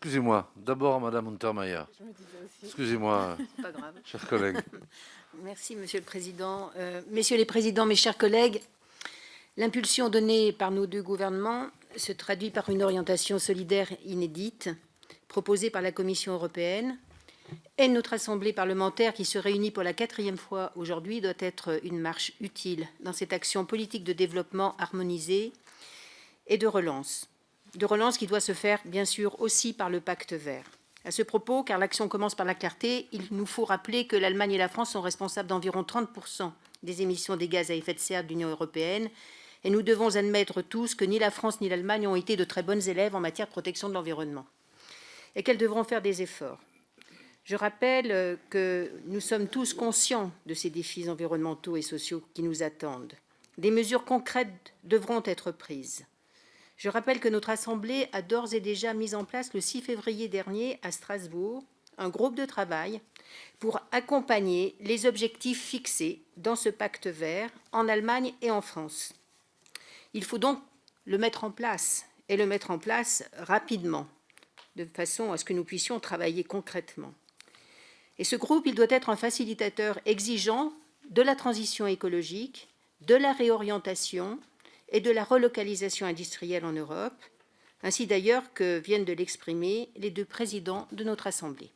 Excusez-moi, d'abord Madame Untermaier. Je me disais aussi. Excusez-moi, Pas grave. chers collègues. Merci, Monsieur le Président. Messieurs les Présidents, mes chers collègues, l'impulsion donnée par nos deux gouvernements se traduit par une orientation solidaire inédite proposée par la Commission européenne. Et notre Assemblée parlementaire, qui se réunit pour la 4e fois aujourd'hui, doit être une marche utile dans cette action politique de développement harmonisée et de relance. De relance qui doit se faire, bien sûr, aussi par le pacte vert. À ce propos, car l'action commence par la clarté, il nous faut rappeler que l'Allemagne et la France sont responsables d'environ 30% des émissions des gaz à effet de serre de l'Union européenne. Et nous devons admettre tous que ni la France ni l'Allemagne ont été de très bonnes élèves en matière de protection de l'environnement. Et qu'elles devront faire des efforts. Je rappelle que nous sommes tous conscients de ces défis environnementaux et sociaux qui nous attendent. Des mesures concrètes devront être prises. Je rappelle que notre Assemblée a d'ores et déjà mis en place le 6 février dernier à Strasbourg un groupe de travail pour accompagner les objectifs fixés dans ce pacte vert en Allemagne et en France. Il faut donc le mettre en place et le mettre en place rapidement, de façon à ce que nous puissions travailler concrètement. Et ce groupe, il doit être un facilitateur exigeant de la transition écologique, de la réorientation et de la relocalisation industrielle en Europe, ainsi d'ailleurs que viennent de l'exprimer les deux présidents de notre Assemblée.